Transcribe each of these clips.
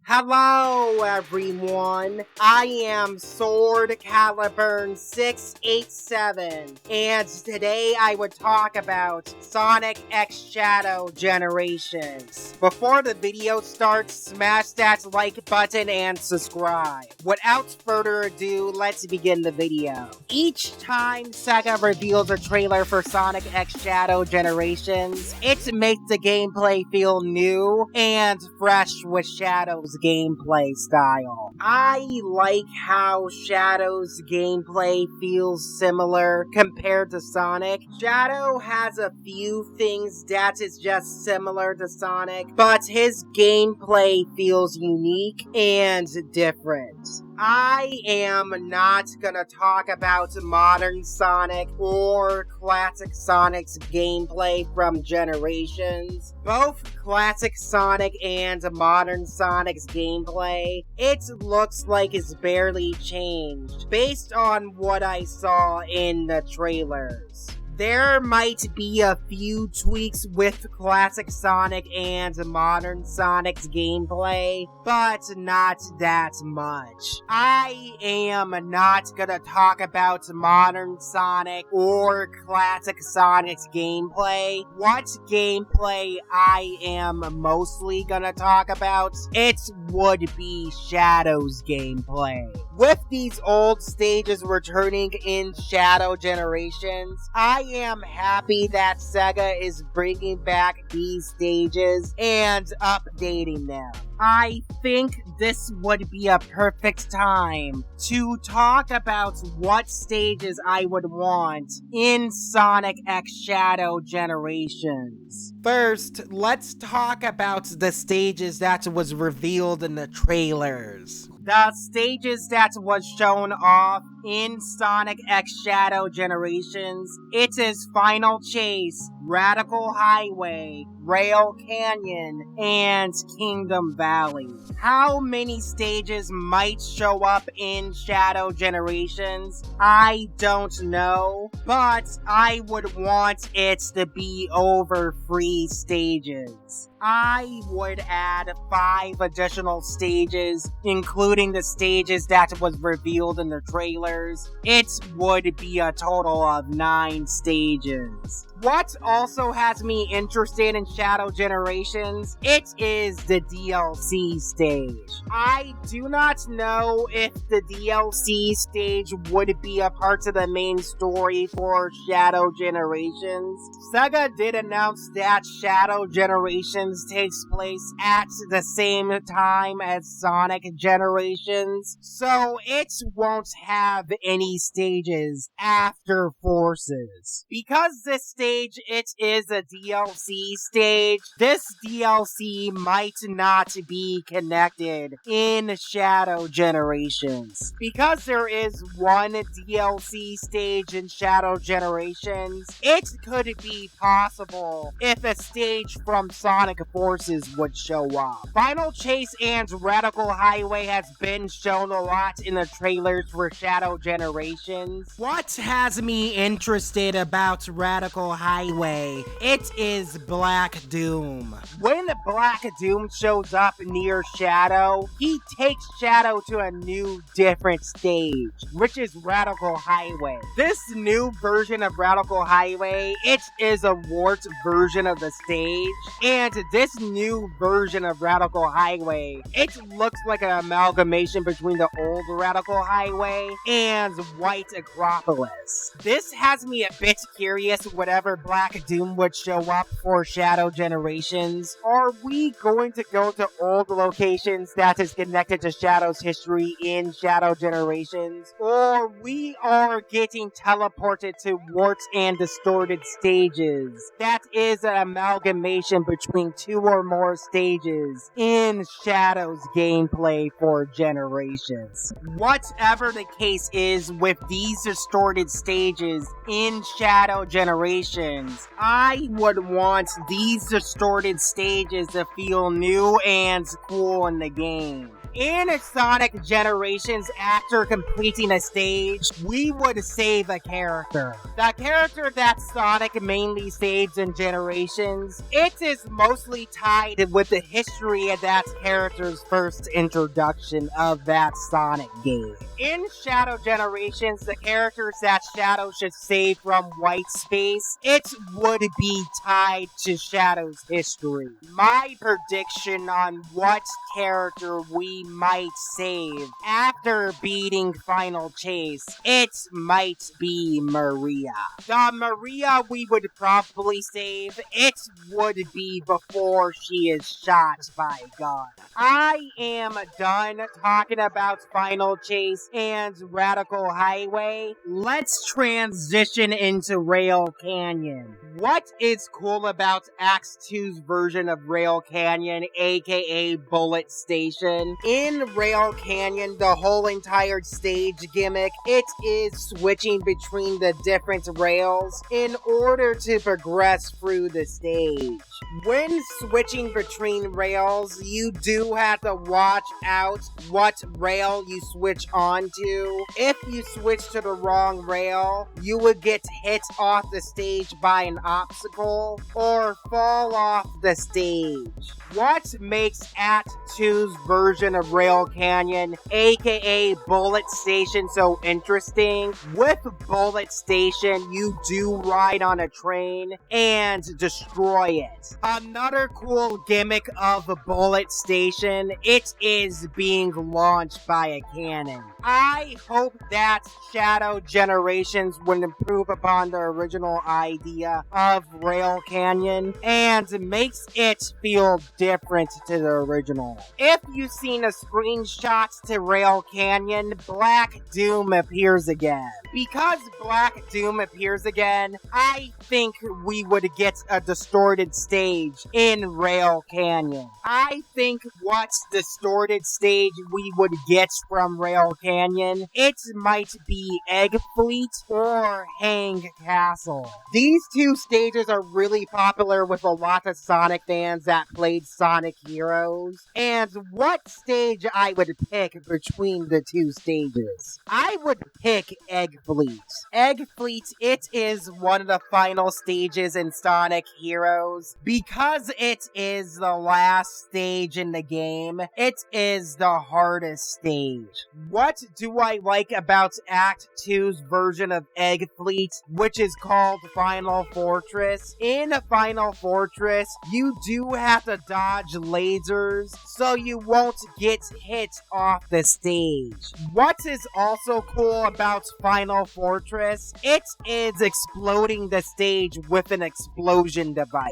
Hello everyone, I am SwordCailiburn687, and today I would talk about Sonic X Shadow Generations. Before the video starts, smash that like button and subscribe. Without further ado, let's begin the video. Each time Sega reveals a trailer for Sonic X Shadow Generations, it makes the gameplay feel new and fresh with Shadow's gameplay style. I like how Shadow's gameplay feels similar compared to Sonic. Shadow has a few things that is just similar to Sonic, but his gameplay feels unique and different. I am not gonna talk about modern Sonic or classic Sonic's gameplay from Generations. Both classic Sonic and modern Sonic's gameplay, it looks like it's barely changed based on what I saw in the trailers. There might be a few tweaks with classic Sonic and modern Sonic's gameplay, but not that much. I am not gonna talk about modern Sonic or classic Sonic's gameplay. What gameplay I am mostly gonna talk about, it would be Shadow's gameplay. With these old stages returning in Shadow Generations, I am happy that Sega is bringing back these stages and updating them. I think this would be a perfect time to talk about what stages I would want in Sonic X Shadow Generations. First, let's talk about the stages that was revealed in the trailers. The stages that was shown off in Sonic X Shadow Generations, it is Final Chase, Radical Highway, Rail Canyon, and Kingdom Valley. How many stages might show up in Shadow Generations? I don't know, but I would want it to be over 3 stages. I would add 5 additional stages, including the stages that was revealed in the trailers. It would be a total of 9 stages. What also has me interested in Shadow Generations, it is the DLC stage. I do not know if the DLC stage would be a part of the main story for Shadow Generations. Sega did announce that Shadow Generations takes place at the same time as Sonic Generations, so it won't have any stages after Forces. Because this stage, it is a DLC stage, this DLC might not be connected in Shadow Generations. Because there is one DLC stage in Shadow Generations, it could be possible if a stage from Sonic Forces would show up. Final Chase and Radical Highway has been shown a lot in the trailers for Shadow Generations. What has me interested about Radical Highway, it is Black Doom. When Black Doom shows up near Shadow, he takes Shadow to a new, different stage, which is Radical Highway. This new version of Radical Highway, it is a warped version of the stage, and this new version of Radical Highway, it looks like an amalgamation between the old Radical Highway and White Acropolis. This has me a bit curious whenever Black Doom would show up for Shadow Generations. Are we going to go to old locations that is connected to Shadow's history in Shadow Generations? Or we are getting teleported to warped and distorted stages that is an amalgamation between 2 or more stages in Shadow's gameplay for Generations. Whatever the case is with these distorted stages in Shadow Generations, I would want these distorted stages to feel new and cool in the game. In Sonic Generations, after completing a stage, we would save a character. The character that Sonic mainly saves in Generations, it is mostly tied with the history of that character's first introduction of that Sonic game. In Shadow Generations, the characters that Shadow should save from White Space, it would be tied to Shadow's history. My prediction on what character we might save after beating Final Chase, it might be Maria. The Maria we would probably save, it would be before she is shot by God. I am done talking about Final Chase and Radical Highway. Let's transition into Rail Canyon. What is cool about Act 2's version of Rail Canyon, aka Bullet Station? In Rail Canyon, the whole entire stage gimmick, it is switching between the different rails in order to progress through the stage. When switching between rails, you do have to watch out what rail you switch onto. If you switch to the wrong rail, you would get hit off the stage by an obstacle or fall off the stage. What makes Act 2's version of Rail Canyon, aka Bullet Station, so interesting? With Bullet Station, you do ride on a train and destroy it. Another cool gimmick of Bullet Station, it is being launched by a cannon. I hope that Shadow Generations would improve upon the original idea of Rail Canyon and makes it feel different to the original. If you've seen a screenshot to Rail Canyon, Black Doom appears again. Because Black Doom appears again, I think we would get a distorted stage in Rail Canyon. I think what distorted stage we would get from Rail Canyon, it might be Egg Fleet or Hang Castle. These two stages are really popular with a lot of Sonic fans that played Sonic Heroes. And what stage I would pick between the two stages? I would pick Egg Fleet. Egg Fleet, it is one of the final stages in Sonic Heroes. Because it is the last stage in the game, it is the hardest stage. What do I like about Act 2's version of Egg Fleet, which is called Final Fortress? In Final Fortress, you do have to dodge lasers so you won't get hit off the stage. What is also cool about Final Fortress, it is exploding the stage with an explosion device.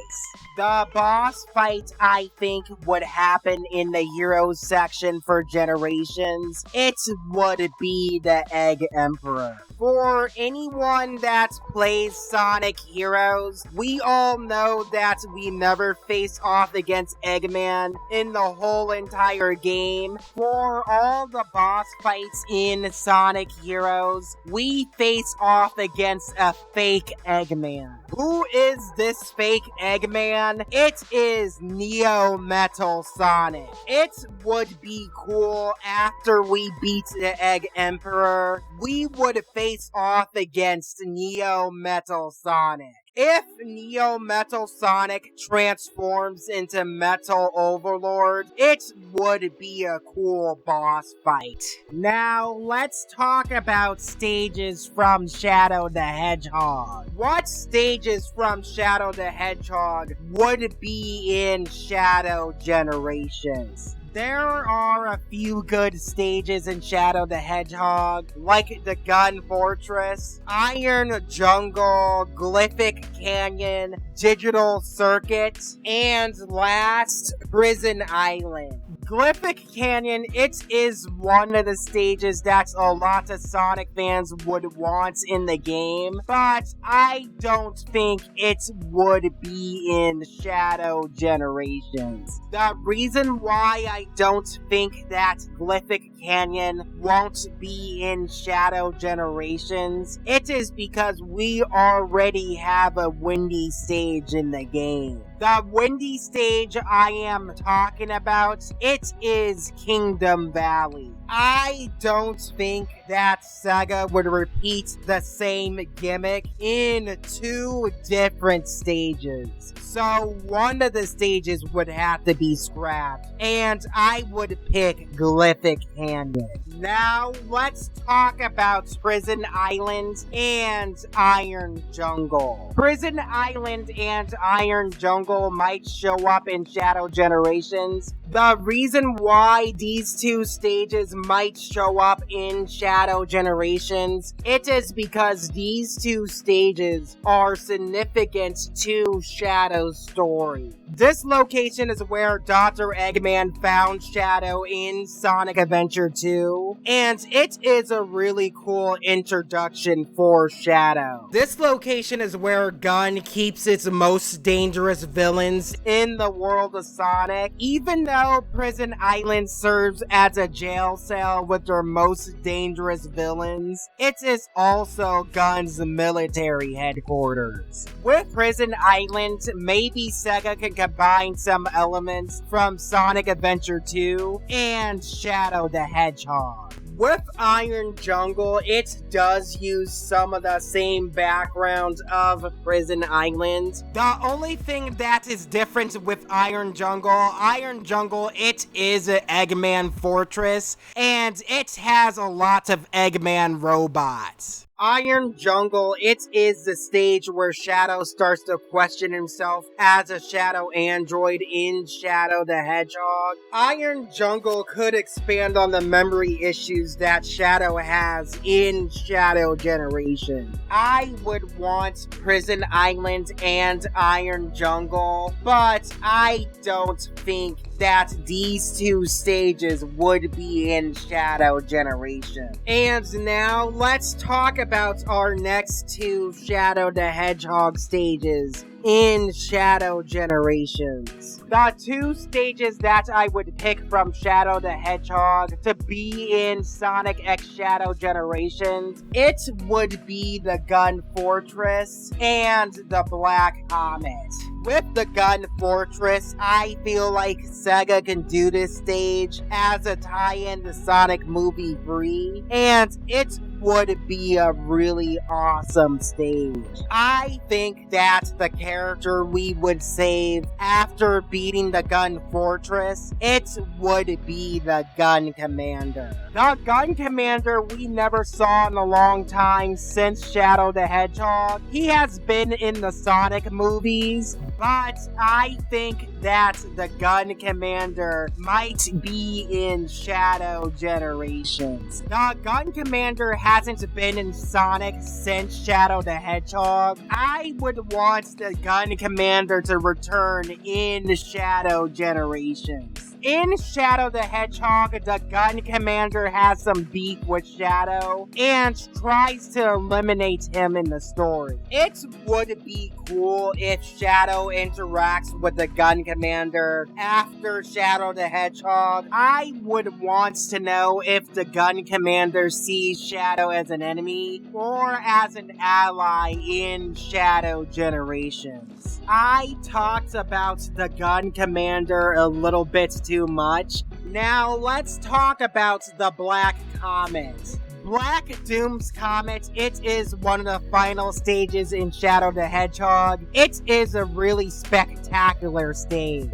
The boss fight, I think, would happen in the Heroes section for Generations. It would be the Egg Emperor. For anyone that plays Sonic Heroes, we all know that we never face off against Eggman in the whole entire game. For all the boss fights in Sonic Heroes, we face off against a fake Eggman. Who is this fake Eggman? It is Neo Metal Sonic. It would be cool after we beat the Egg Emperor, we would face off against Neo Metal Sonic. If Neo Metal Sonic transforms into Metal Overlord, it would be a cool boss fight. Now, let's talk about stages from Shadow the Hedgehog. What stages from Shadow the Hedgehog would be in Shadow Generations? There are a few good stages in Shadow the Hedgehog, like the Gun Fortress, Iron Jungle, Glyphic Canyon, Digital Circuit, and last, Prison Island. Glyphic Canyon, it is one of the stages that a lot of Sonic fans would want in the game, but I don't think it would be in Shadow Generations. The reason why I don't think that Glyphic Canyon won't be in Shadow Generations, it is because we already have a windy stage in the game. The windy stage I am talking about, it is Kingdom Valley. I don't think that Sega would repeat the same gimmick in 2 different stages. So one of the stages would have to be scrapped, and I would pick Glyphic Canyon. Now let's talk about Prison Island and Iron Jungle. Prison Island and Iron Jungle might show up in Shadow Generations. The reason why these 2 stages might show up in Shadow Generations, it is because these 2 stages are significant to Shadow's story. This location is where Dr. Eggman found Shadow in Sonic Adventure 2, and it is a really cool introduction for Shadow. This location is where Gun keeps its most dangerous villains in the world of Sonic. Even though Prison Island serves as a jail cell with their most dangerous villains, it is also Gun's military headquarters. With Prison Island, maybe Sega can combine some elements from Sonic Adventure 2 and Shadow the Hedgehog. With Iron Jungle, it does use some of the same background of Prison Island. The only thing that is different with Iron Jungle, it is an Eggman fortress, and it has a lot of Eggman robots. Iron Jungle, it is the stage where Shadow starts to question himself as a Shadow android in Shadow the Hedgehog. Iron Jungle could expand on the memory issues that Shadow has in Shadow Generation. I would want Prison Island and Iron Jungle, but I don't think that these 2 stages would be in Shadow Generation. And now let's talk about our next 2 Shadow the Hedgehog stages in Shadow Generations. The 2 stages that I would pick from Shadow the Hedgehog to be in Sonic X Shadow Generations, it would be the Gun Fortress and the Black Comet. With the Gun Fortress, I feel like Sega can do this stage as a tie-in to Sonic Movie 3, and it would be a really awesome stage. I think that the character we would save after beating the Gun Fortress, it would be the Gun Commander. The Gun Commander we never saw in a long time since Shadow the Hedgehog. He has been in the Sonic movies, but I think that the Gun Commander might be in Shadow Generations. The Gun Commander hasn't been in Sonic since Shadow the Hedgehog. I would want the Gun Commander to return in Shadow Generations. In Shadow the Hedgehog, the Gun Commander has some beef with Shadow and tries to eliminate him in the story. It would be cool if Shadow interacts with the Gun Commander after Shadow the Hedgehog. I would want to know if the Gun Commander sees Shadow as an enemy or as an ally in Shadow Generations. I talked about the Gun Commander a little bit too much. Now let's talk about the Black Comet. Black Doom's Comet, it is one of the final stages in Shadow the Hedgehog. It is a really spectacular stage.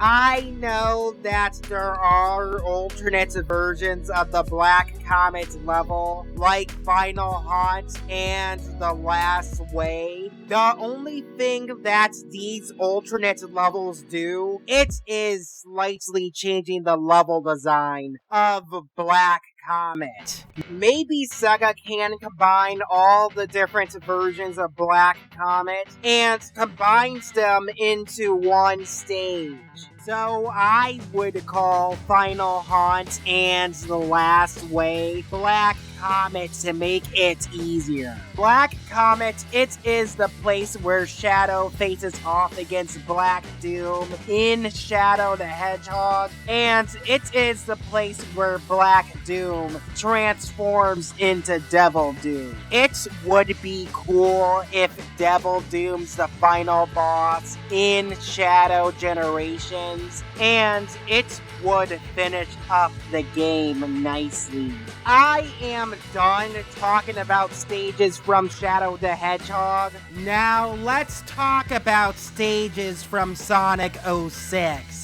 I know that there are alternate versions of the Black Comet level, like Final Haunt and The Last Way. The only thing that these alternate levels do, it is slightly changing the level design of Black Comet. Maybe Sega can combine all the different versions of Black Comet and combines them into one stage. So I would call Final Haunt and The Last Way Black Comet to make it easier. Black Comet, it is the place where Shadow faces off against Black Doom in Shadow the Hedgehog, and it is the place where Black Doom Doom transforms into Devil Doom. It would be cool if Devil Doom's the final boss in Shadow Generations, and it would finish up the game nicely. I am done talking about stages from Shadow the Hedgehog. Now let's talk about stages from Sonic 06.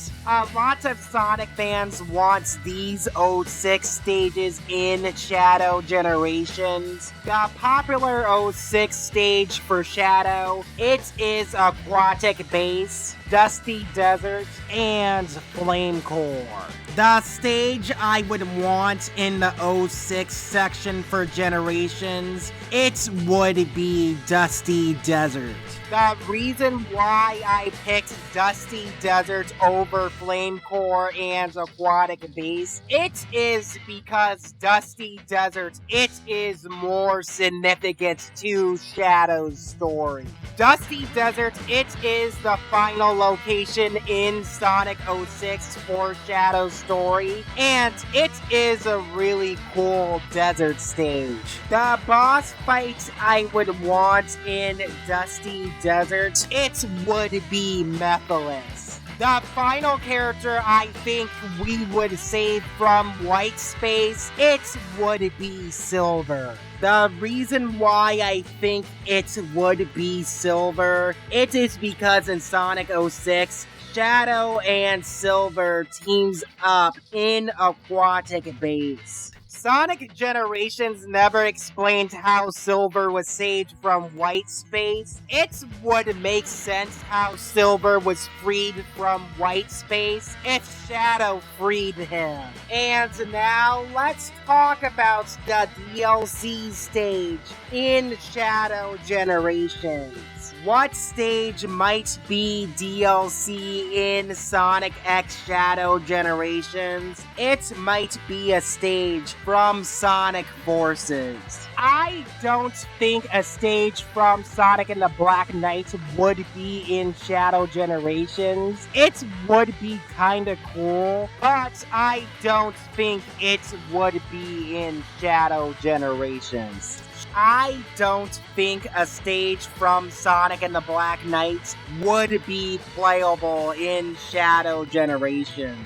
Lots of Sonic fans want these 06 stages in Shadow Generations. The popular 06 stage for Shadow, it is Aquatic Base, Dusty Desert, and Flame Core. The stage I would want in the 06 section for Generations, it would be Dusty Desert. The reason why I picked Dusty Desert over Flame Core and Aquatic Base, it is because Dusty Desert, it is more significant to Shadow's story. Dusty Desert, it is the final location in Sonic 06 for Shadow's story, and it is a really cool desert stage. The boss fight I would want in Dusty Desert, it would be Mephiles. The final character I think we would save from White Space, it would be Silver. The reason why I think it would be Silver, it is because in Sonic 06, Shadow and Silver teams up in Aquatic Base. Sonic Generations never explained how Silver was saved from White Space. It would make sense how Silver was freed from White Space if Shadow freed him. And now let's talk about the DLC stage in Shadow Generations. What stage might be DLC in Sonic X Shadow Generations? It might be a stage from Sonic Forces. I don't think a stage from Sonic and the Black Knight would be in Shadow Generations. It would be kinda cool, but I don't think it would be in Shadow Generations. I don't think a stage from Sonic and the Black Knight would be playable in Shadow Generations.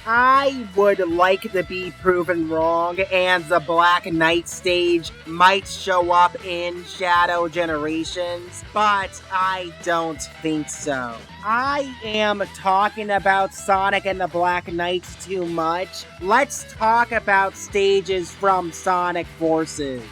I would like to be proven wrong, and the Black Knight stage might show up in Shadow Generations, but I don't think so. I am talking about Sonic and the Black Knight too much. Let's talk about stages from Sonic Forces.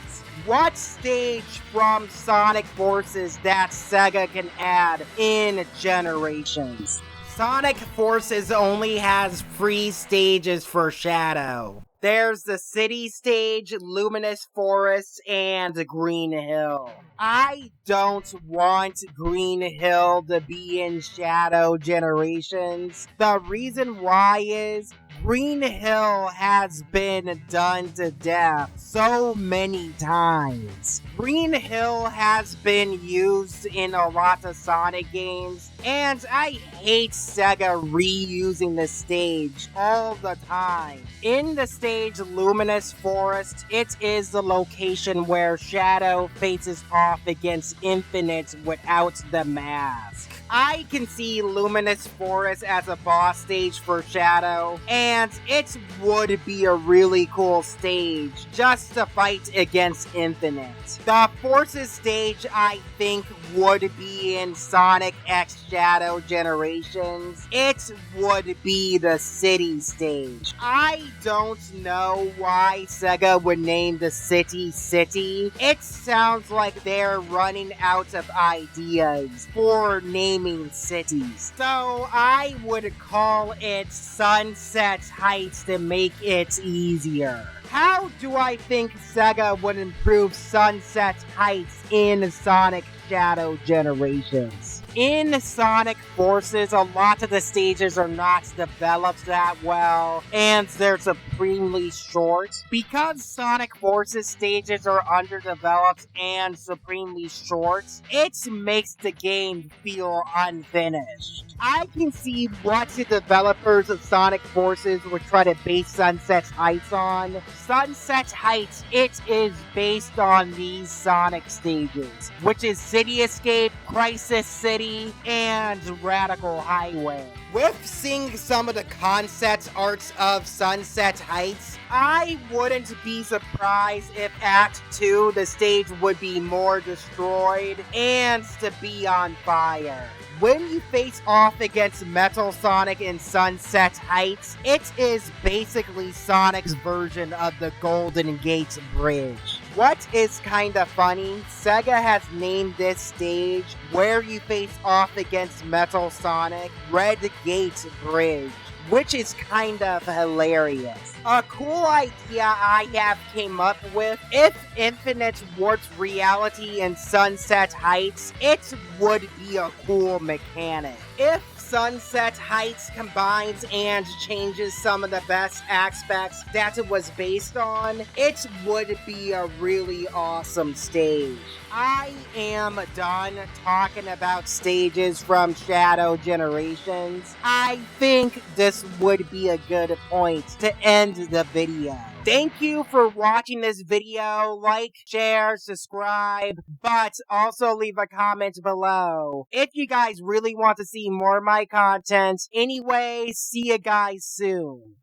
What stage from Sonic Forces that Sega can add in Generations? Sonic Forces only has 3 stages for Shadow. There's the City stage, Luminous Forest, and Green Hill. I don't want Green Hill to be in Shadow Generations. The reason why is Green Hill has been done to death so many times. Green Hill has been used in a lot of Sonic games, and I hate Sega reusing the stage all the time. In the stage Luminous Forest, it is the location where Shadow faces off against Infinite without the mask. I can see Luminous Forest as a boss stage for Shadow, and it would be a really cool stage just to fight against Infinite. The Forces stage I think would be in Sonic X Shadow Generations. It would be the City stage. I don't know why Sega would name the city City. It sounds like they're running out of ideas for naming cities. So I would call it Sunset Heights to make it easier. How do I think Sega would improve Sunset Heights in Sonic Shadow Generations? In Sonic Forces, a lot of the stages are not developed that well, and they're supremely short. Because Sonic Forces stages are underdeveloped and supremely short, it makes the game feel unfinished. I can see what the developers of Sonic Forces were trying to base Sunset Heights on. Sunset Heights, it is based on these Sonic stages, which is City Escape, Crisis City, and Radical Highway. With seeing some of the concept arts of Sunset Heights, I wouldn't be surprised if Act 2, the stage would be more destroyed and to be on fire. When you face off against Metal Sonic in Sunset Heights, it is basically Sonic's version of the Golden Gate Bridge. What is kinda funny, Sega has named this stage where you face off against Metal Sonic Red Gate Bridge, which is kind of hilarious. A cool idea I have came up with, if Infinite warped reality in Sunset Heights, it would be a cool mechanic. If Sunset Heights combines and changes some of the best aspects that it was based on, it would be a really awesome stage. I am done talking about stages from Shadow Generations. I think this would be a good point to end the video. Thank you for watching this video. Like, share, subscribe, but also leave a comment below if you guys really want to see more of my content. Anyway, see you guys soon.